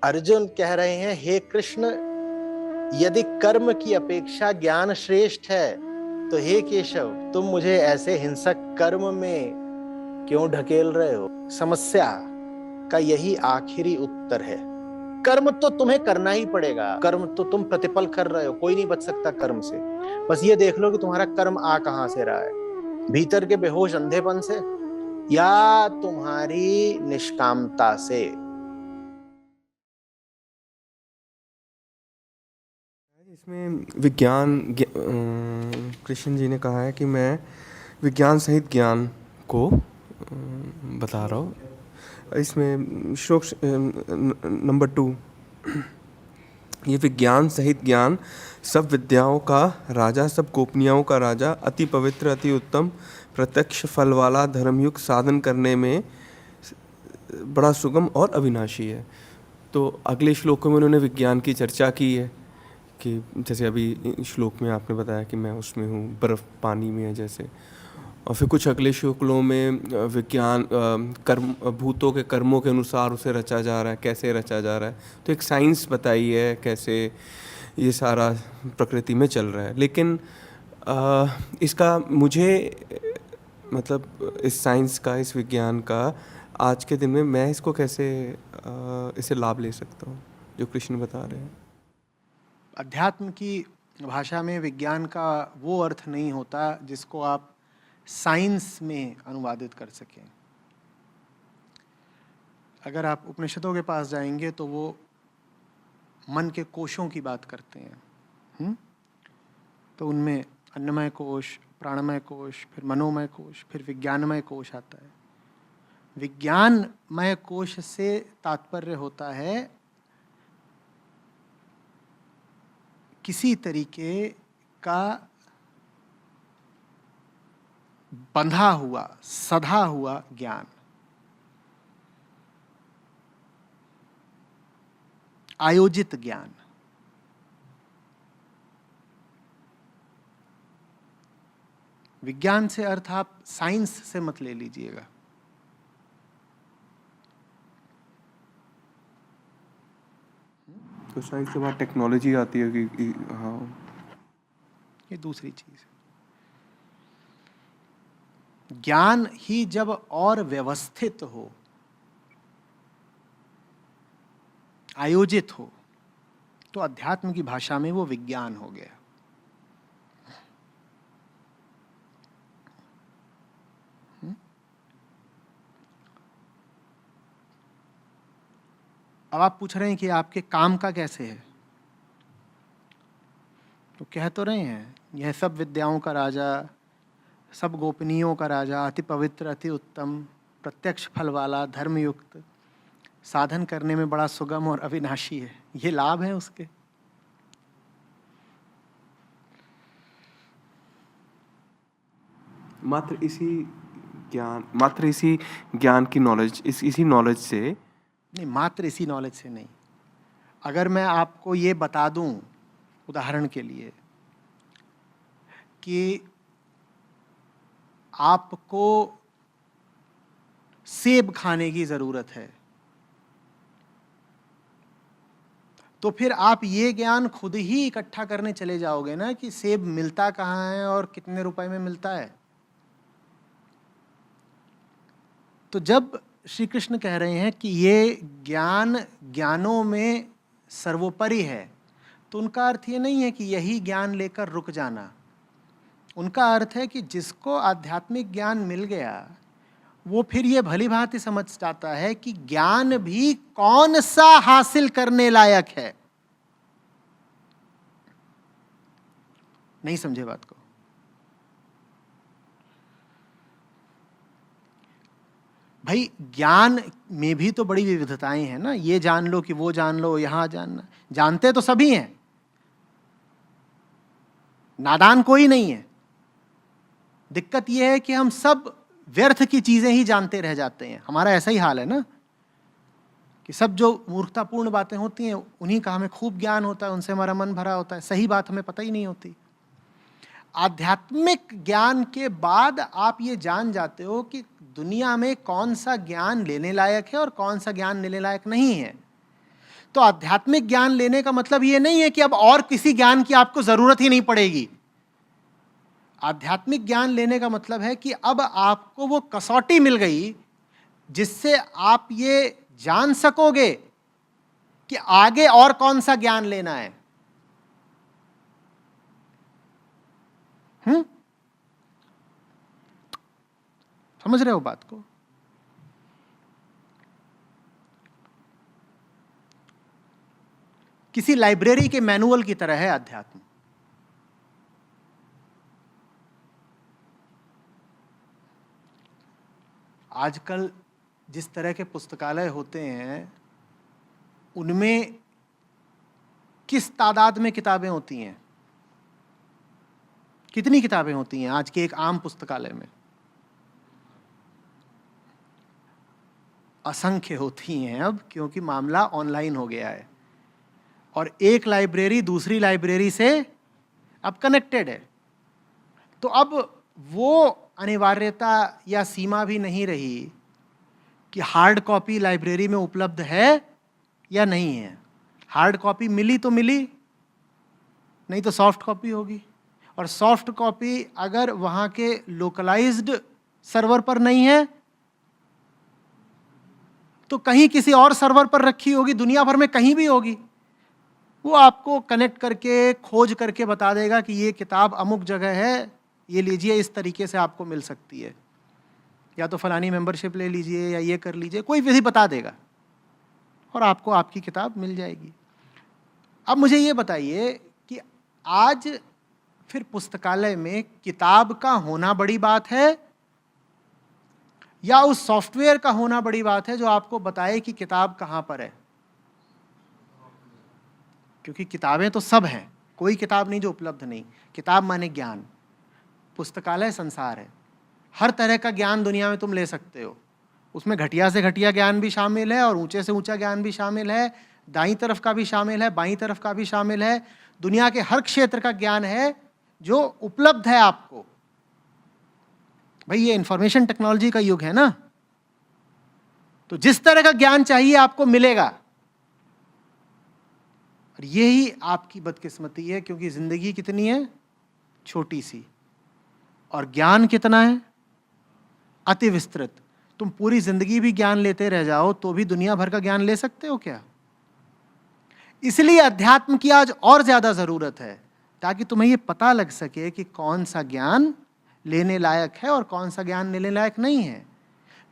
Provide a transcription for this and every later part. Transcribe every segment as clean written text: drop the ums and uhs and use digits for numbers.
अर्जुन कह रहे हैं, हे कृष्ण, यदि कर्म की अपेक्षा ज्ञान श्रेष्ठ है तो हे केशव, तुम मुझे ऐसे हिंसक कर्म में क्यों ढकेल रहे हो? समस्या का यही आखिरी उत्तर है। कर्म तो तुम्हें करना ही पड़ेगा, कर्म तो तुम प्रतिपल कर रहे हो, कोई नहीं बच सकता कर्म से। बस ये देख लो कि तुम्हारा कर्म आ कहां से रहा है, भीतर के बेहोश अंधेपन से या तुम्हारी निष्कामता से। इसमें विज्ञान कृष्ण जी ने कहा है कि मैं विज्ञान सहित ज्ञान को बता रहा हूँ। इसमें श्लोक नंबर 2, ये विज्ञान सहित ज्ञान सब विद्याओं का राजा, सब गोपनीयों का राजा, अति पवित्र, अति उत्तम, प्रत्यक्ष फल वाला, धर्मयुक्त, साधन करने में बड़ा सुगम और अविनाशी है। तो अगले श्लोकों में उन्होंने विज्ञान की चर्चा की है कि जैसे अभी श्लोक में आपने बताया कि मैं उसमें हूँ, बर्फ़ पानी में है जैसे। और फिर कुछ अगले श्लोकों में विज्ञान कर्म, भूतों के कर्मों के अनुसार उसे रचा जा रहा है, कैसे रचा जा रहा है। तो एक साइंस बताई है कैसे ये सारा प्रकृति में चल रहा है। लेकिन इसका मुझे मतलब इस साइंस का, इस विज्ञान का आज के दिन में मैं इसको कैसे इसे लाभ ले सकता हूँ जो कृष्ण बता रहे हैं? अध्यात्म की भाषा में विज्ञान का वो अर्थ नहीं होता जिसको आप साइंस में अनुवादित कर सकें। अगर आप उपनिषदों के पास जाएंगे तो वो मन के कोशों की बात करते हैं। तो उनमें अन्नमय कोश, प्राणमय कोश, फिर मनोमय कोश, फिर विज्ञानमय कोश आता है। विज्ञानमय कोश से तात्पर्य होता है किसी तरीके का बंधा हुआ, सधा हुआ ज्ञान, आयोजित ज्ञान। विज्ञान से अर्थ आप साइंस से मत ले लीजिएगा। तो साइंस के बाद टेक्नोलॉजी आती है कि हाँ, ये दूसरी चीज है। ज्ञान ही जब और व्यवस्थित हो, आयोजित हो, तो अध्यात्म की भाषा में वो विज्ञान हो गया। अब आप पूछ रहे हैं कि आपके काम का कैसे है, तो कह तो रहे हैं यह सब विद्याओं का राजा, सब गोपनीयों का राजा, अति पवित्र, अति उत्तम, प्रत्यक्ष फल वाला, धर्मयुक्त, साधन करने में बड़ा सुगम और अविनाशी है। ये लाभ है उसके। मात्र इसी ज्ञान की नॉलेज, इसी नॉलेज से नहीं, मात्र इसी नॉलेज से नहीं। अगर मैं आपको ये बता दूं उदाहरण के लिए कि आपको सेब खाने की जरूरत है, तो फिर आप ये ज्ञान खुद ही इकट्ठा करने चले जाओगे ना कि सेब मिलता कहाँ है और कितने रुपए में मिलता है। तो जब श्री कृष्ण कह रहे हैं कि ये ज्ञान ज्ञानों में सर्वोपरि है, तो उनका अर्थ ये नहीं है कि यही ज्ञान लेकर रुक जाना। उनका अर्थ है कि जिसको आध्यात्मिक ज्ञान मिल गया वो फिर ये भली भांति समझ जाता है कि ज्ञान भी कौन सा हासिल करने लायक है। नहीं समझे बात को? भाई ज्ञान में भी तो बड़ी विविधताएं हैं ना। ये जान लो कि वो जान लो, यहां जानना, जानते तो सभी हैं, नादान कोई नहीं है। दिक्कत यह है कि हम सब व्यर्थ की चीजें ही जानते रह जाते हैं। हमारा ऐसा ही हाल है ना कि सब जो मूर्खतापूर्ण बातें होती हैं उन्हीं का हमें खूब ज्ञान होता है, उनसे हमारा मन भरा होता है, सही बात हमें पता ही नहीं होती। आध्यात्मिक ज्ञान के बाद आप ये जान जाते हो कि दुनिया में कौन सा ज्ञान लेने लायक है और कौन सा ज्ञान लेने लायक नहीं है। तो आध्यात्मिक ज्ञान लेने का मतलब यह नहीं है कि अब और किसी ज्ञान की आपको जरूरत ही नहीं पड़ेगी। आध्यात्मिक ज्ञान लेने का मतलब है कि अब आपको वो कसौटी मिल गई जिससे आप ये जान सकोगे कि आगे और कौन सा ज्ञान लेना है। समझ रहे हो बात को? किसी लाइब्रेरी के मैनुअल की तरह है अध्यात्म। आजकल जिस तरह के पुस्तकालय होते हैं उनमें किस तादाद में किताबें होती हैं? कितनी किताबें होती हैं आज के एक आम पुस्तकालय में? असंख्य होती हैं अब, क्योंकि मामला ऑनलाइन हो गया है और एक लाइब्रेरी दूसरी लाइब्रेरी से अब कनेक्टेड है। तो अब वो अनिवार्यता या सीमा भी नहीं रही कि हार्ड कॉपी लाइब्रेरी में उपलब्ध है या नहीं है। हार्ड कॉपी मिली तो मिली, नहीं तो सॉफ्ट कॉपी होगी, और सॉफ्ट कॉपी अगर वहाँ के लोकलाइज्ड सर्वर पर नहीं है तो कहीं किसी और सर्वर पर रखी होगी, दुनिया भर में कहीं भी होगी। वो आपको कनेक्ट करके खोज करके बता देगा कि ये किताब अमुक जगह है, ये लीजिए, इस तरीके से आपको मिल सकती है, या तो फलानी मेंबरशिप ले लीजिए या ये कर लीजिए, कोई विधि बता देगा और आपको आपकी किताब मिल जाएगी। अब मुझे ये बताइए कि आज फिर पुस्तकालय में किताब का होना बड़ी बात है या उस सॉफ्टवेयर का होना बड़ी बात है जो आपको बताए कि किताब कहाँ पर है? क्योंकि किताबें तो सब हैं, कोई किताब नहीं जो उपलब्ध नहीं। किताब माने ज्ञान। पुस्तकालय संसार है, हर तरह का ज्ञान दुनिया में तुम ले सकते हो। उसमें घटिया से घटिया ज्ञान भी शामिल है और ऊंचे से ऊंचा ज्ञान भी शामिल है, दाईं तरफ का भी शामिल है, बाईं तरफ का भी शामिल है। दुनिया के हर क्षेत्र का ज्ञान है जो उपलब्ध है आपको। भाई ये इंफॉर्मेशन टेक्नोलॉजी का युग है ना, तो जिस तरह का ज्ञान चाहिए आपको मिलेगा। और यही आपकी बदकिस्मती है, क्योंकि जिंदगी कितनी है? छोटी सी, और ज्ञान कितना है? अति विस्तृत। तुम पूरी जिंदगी भी ज्ञान लेते रह जाओ तो भी दुनिया भर का ज्ञान ले सकते हो क्या? इसलिए अध्यात्म की आज और ज्यादा जरूरत है, ताकि तुम्हें यह पता लग सके कि कौन सा ज्ञान लेने लायक है और कौन सा ज्ञान लेने लायक नहीं है।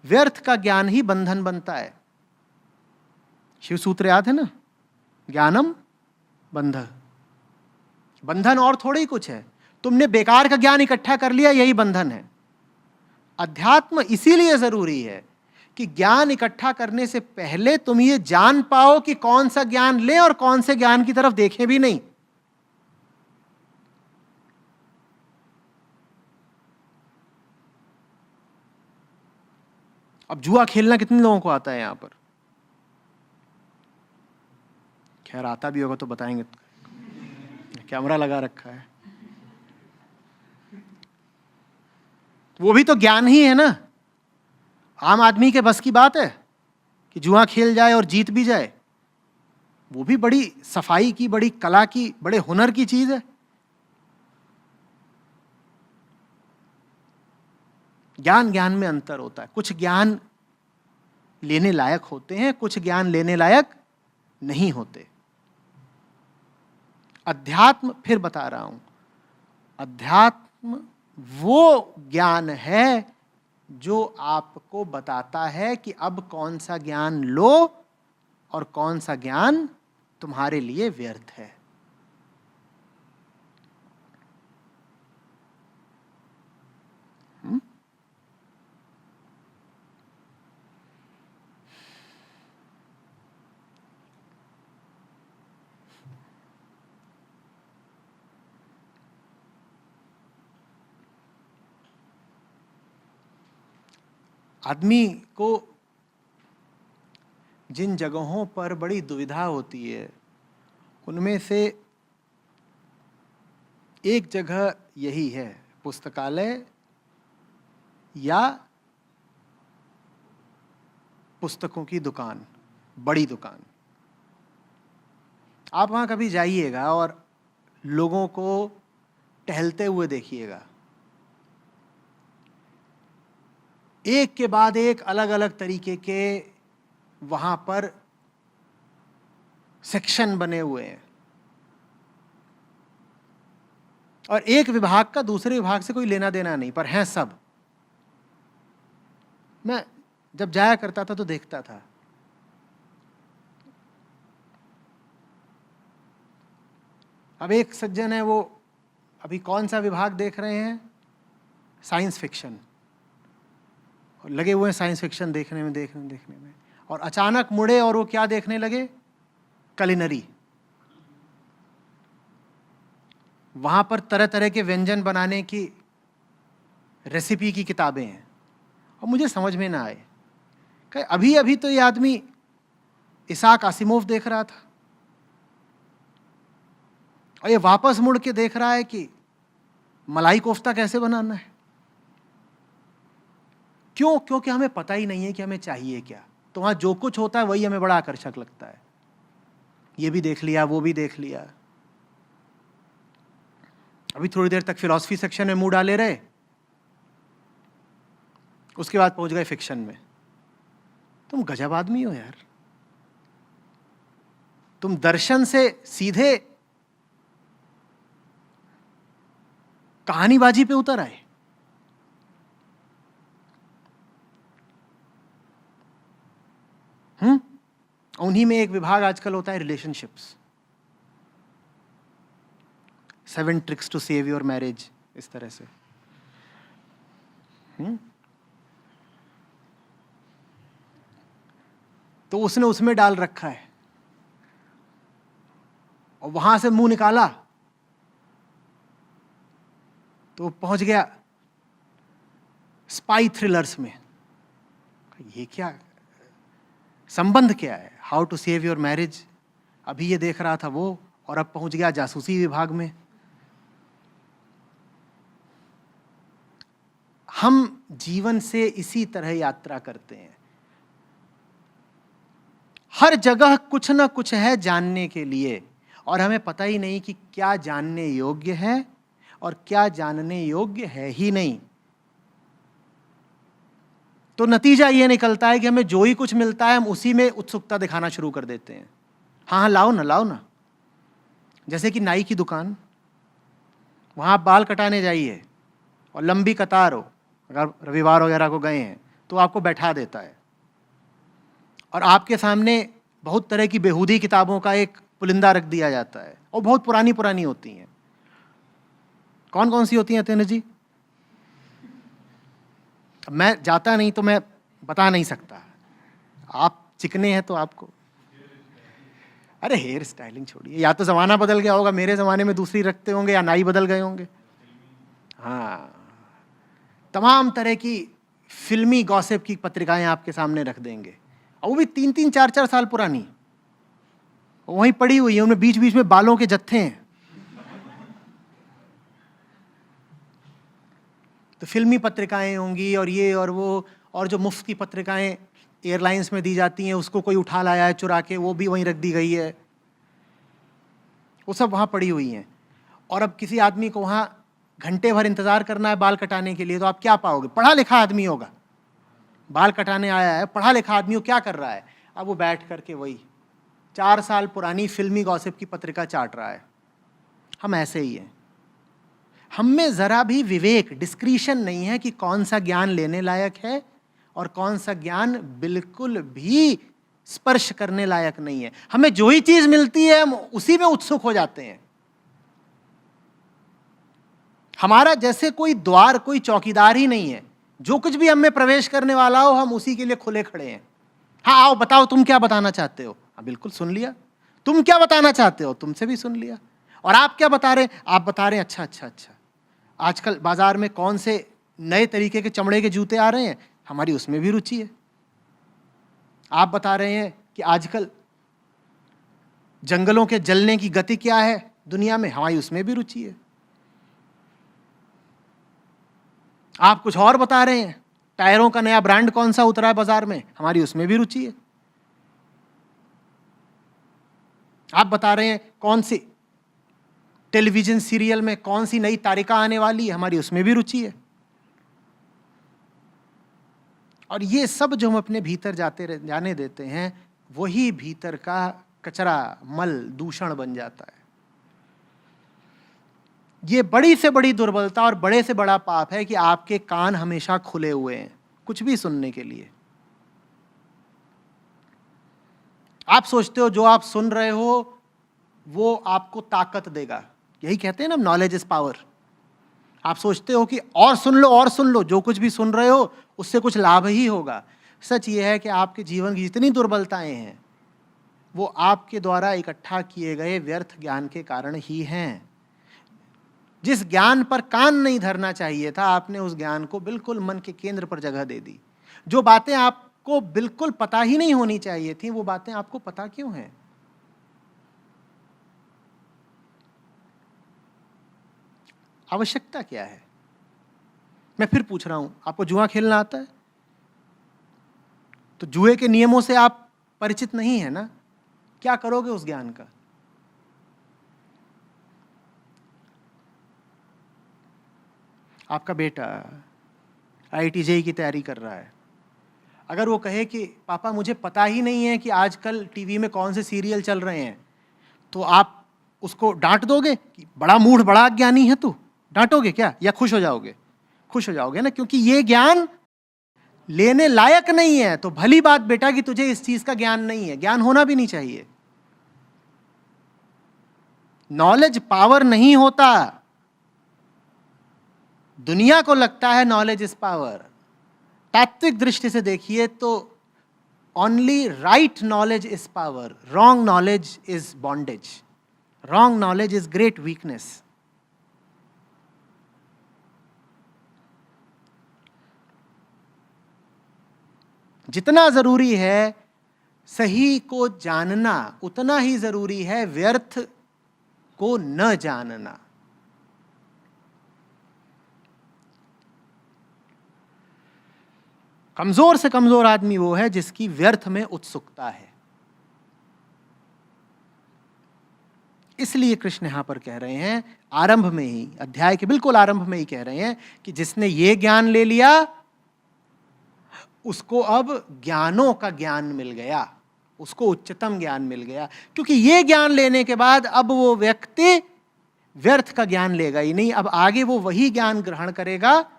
व्यर्थ का ज्ञान ही बंधन बनता है। शिव सूत्र याद है ना? ज्ञानम बंध। बंधन और थोड़ी कुछ है, तुमने बेकार का ज्ञान इकट्ठा कर लिया, यही बंधन है। अध्यात्म इसीलिए जरूरी है कि ज्ञान इकट्ठा करने से पहले तुम ये जान पाओ कि कौन सा ज्ञान ले और कौन से ज्ञान की तरफ देखें भी नहीं। अब जुआ खेलना कितने लोगों को आता है यहां पर? खैर आता भी होगा तो बताएंगे, कैमरा लगा रखा है। वो भी तो ज्ञान ही है ना। आम आदमी के बस की बात है कि जुआ खेल जाए और जीत भी जाए? वो भी बड़ी सफाई की, बड़ी कला की, बड़े हुनर की चीज है। ज्ञान ज्ञान में अंतर होता है। कुछ ज्ञान लेने लायक होते हैं, कुछ ज्ञान लेने लायक नहीं होते। अध्यात्म, फिर बता रहा हूं, अध्यात्म वो ज्ञान है जो आपको बताता है कि अब कौन सा ज्ञान लो और कौन सा ज्ञान तुम्हारे लिए व्यर्थ है। आदमी को जिन जगहों पर बड़ी दुविधा होती है उनमें से एक जगह यही है, पुस्तकालय या पुस्तकों की दुकान, बड़ी दुकान। आप वहाँ कभी जाइएगा और लोगों को टहलते हुए देखिएगा, एक के बाद एक अलग अलग तरीके के वहाँ पर सेक्शन बने हुए हैं, और एक विभाग का दूसरे विभाग से कोई लेना देना नहीं, पर हैं सब। मैं जब जाया करता था तो देखता था। अब एक सज्जन है, वो अभी कौन सा विभाग देख रहे हैं, साइंस फिक्शन, और लगे हुए हैं साइंस फिक्शन देखने में, और अचानक मुड़े और वो क्या देखने लगे, कलिनरी। वहाँ पर तरह तरह के व्यंजन बनाने की रेसिपी की किताबें हैं, और मुझे समझ में ना आए कि अभी अभी तो ये आदमी इसाक आसिमोव देख रहा था, और ये वापस मुड़ के देख रहा है कि मलाई कोफ्ता कैसे बनाना है। क्यों? क्योंकि हमें पता ही नहीं है कि हमें चाहिए क्या। तो वहाँ जो कुछ होता है वही हमें बड़ा आकर्षक लगता है। ये भी देख लिया, वो भी देख लिया। अभी थोड़ी देर तक फिलॉसफी सेक्शन में मुंह डाले रहे, उसके बाद पहुंच गए फिक्शन में। तुम गजब आदमी हो यार, तुम दर्शन से सीधे कहानीबाजी पे उतर आए। उन्हीं में एक विभाग आजकल होता है relationships, 7 tricks to save your marriage, इस तरह से। तो उसने उसमें डाल रखा है, और वहां से मुंह निकाला तो पहुंच गया स्पाई थ्रिलर्स में। ये क्या संबंध क्या है, how to save your marriage, अभी ये देख रहा था वो, और अब पहुंच गया जासूसी विभाग में। हम जीवन से इसी तरह यात्रा करते हैं, हर जगह कुछ ना कुछ है जानने के लिए, और हमें पता ही नहीं कि क्या जानने योग्य है और क्या जानने योग्य है ही नहीं। तो नतीजा ये निकलता है कि हमें जो ही कुछ मिलता है हम उसी में उत्सुकता दिखाना शुरू कर देते हैं। हाँ हाँ, लाओ ना लाओ ना। जैसे कि नाई की दुकान, वहाँ आप बाल कटाने जाइए और लंबी कतार हो, अगर रविवार वगैरह को गए हैं तो आपको बैठा देता है, और आपके सामने बहुत तरह की बेहूदी किताबों का एक पुलिंदा रख दिया जाता है, और बहुत पुरानी पुरानी होती हैं। कौन कौन सी होती हैं तेन जी? मैं जाता नहीं तो मैं बता नहीं सकता, आप चिकने हैं तो आपको। अरे हेयर स्टाइलिंग छोड़िए, या तो ज़माना बदल गया होगा, मेरे ज़माने में दूसरी रखते होंगे, या नाई बदल गए होंगे। हाँ, तमाम तरह की फिल्मी गॉसिप की पत्रिकाएं आपके सामने रख देंगे, और वो भी 3-3, 4-4 साल पुरानी, वहीं पड़ी हुई है, उनमें बीच बीच में बालों के जत्थे हैं। तो फिल्मी पत्रिकाएं होंगी, और ये और वो, और जो मुफ्त की पत्रिकाएं एयरलाइंस में दी जाती हैं उसको कोई उठा लाया है चुरा के, वो भी वहीं रख दी गई है, वो सब वहाँ पड़ी हुई हैं। और अब किसी आदमी को वहाँ घंटे भर इंतज़ार करना है बाल कटाने के लिए, तो आप क्या पाओगे? पढ़ा लिखा आदमी होगा, बाल कटाने आया है, पढ़ा लिखा आदमी हो, क्या कर रहा है? अब वो बैठ करके वही 4 साल पुरानी फिल्मी गॉसिप की पत्रिका चाट रहा है। हम ऐसे ही हैं, हम में ज़रा भी विवेक, डिस्क्रीशन नहीं है कि कौन सा ज्ञान लेने लायक है और कौन सा ज्ञान बिल्कुल भी स्पर्श करने लायक नहीं है। हमें जो ही चीज़ मिलती है हम उसी में उत्सुक हो जाते हैं। हमारा जैसे कोई द्वार, कोई चौकीदार ही नहीं है, जो कुछ भी हम में प्रवेश करने वाला हो हम उसी के लिए खुले खड़े हैं। हाँ आओ बताओ तुम क्या बताना चाहते हो? हाँ बिल्कुल सुन लिया। तुम क्या बताना चाहते हो? तुमसे भी सुन लिया। और आप क्या बता रहे हैं? आप बता रहे हैं अच्छा अच्छा अच्छा, आजकल बाजार में कौन से नए तरीके के चमड़े के जूते आ रहे हैं, हमारी उसमें भी रुचि है। आप बता रहे हैं कि आजकल जंगलों के जलने की गति क्या है दुनिया में, हमारी उसमें भी रुचि है। आप कुछ और बता रहे हैं, टायरों का नया ब्रांड कौन सा उतरा है बाजार में, हमारी उसमें भी रुचि है। आप बता रहे हैं कौन सी टेलीविजन सीरियल में कौन सी नई तारिका आने वाली है, हमारी उसमें भी रुचि है। और ये सब जो हम अपने भीतर जाने देते हैं, वही भीतर का कचरा, मल, दूषण बन जाता है। ये बड़ी से बड़ी दुर्बलता और बड़े से बड़ा पाप है कि आपके कान हमेशा खुले हुए हैं कुछ भी सुनने के लिए। आप सोचते हो जो आप सुन रहे हो वो आपको ताकत देगा, यही कहते हैं ना, नॉलेज इज पावर। आप सोचते हो कि और सुन लो और सुन लो, जो कुछ भी सुन रहे हो उससे कुछ लाभ ही होगा। सच ये है कि आपके जीवन की जितनी दुर्बलताएं हैं वो आपके द्वारा इकट्ठा किए गए व्यर्थ ज्ञान के कारण ही हैं। जिस ज्ञान पर कान नहीं धरना चाहिए था, आपने उस ज्ञान को बिल्कुल मन के केंद्र पर जगह दे दी। जो बातें आपको बिल्कुल पता ही नहीं होनी चाहिए थी, वो बातें आपको पता क्यों हैं? आवश्यकता क्या है? मैं फिर पूछ रहा हूं, आपको जुआ खेलना आता है? तो जुए के नियमों से आप परिचित नहीं है ना? क्या करोगे उस ज्ञान का? आपका बेटा IIT JEE की तैयारी कर रहा है, अगर वो कहे कि पापा मुझे पता ही नहीं है कि आजकल टीवी में कौन से सीरियल चल रहे हैं, तो आप उसको डांट दोगे कि बड़ा मूढ़, बड़ा अज्ञानी है तू? डांटोगे क्या, या खुश हो जाओगे? खुश हो जाओगे ना, क्योंकि ये ज्ञान लेने लायक नहीं है। तो भली बात बेटा कि तुझे इस चीज का ज्ञान नहीं है, ज्ञान होना भी नहीं चाहिए। नॉलेज पावर नहीं होता। दुनिया को लगता है नॉलेज इज पावर। तात्विक दृष्टि से देखिए तो only right knowledge is power, wrong knowledge is bondage, wrong knowledge is great weakness. जितना जरूरी है सही को जानना, उतना ही जरूरी है व्यर्थ को न जानना। कमजोर से कमजोर आदमी वो है जिसकी व्यर्थ में उत्सुकता है। इसलिए कृष्ण यहां पर कह रहे हैं, आरंभ में ही, अध्याय के बिल्कुल आरंभ में ही कह रहे हैं कि जिसने ये ज्ञान ले लिया उसको अब ज्ञानों का ज्ञान मिल गया, उसको उच्चतम ज्ञान मिल गया। क्योंकि ये ज्ञान लेने के बाद अब वो व्यक्ति व्यर्थ का ज्ञान लेगा ही नहीं, अब आगे वो वही ज्ञान ग्रहण करेगा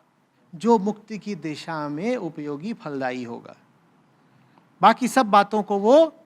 जो मुक्ति की दिशा में उपयोगी, फलदायी होगा। बाकी सब बातों को वो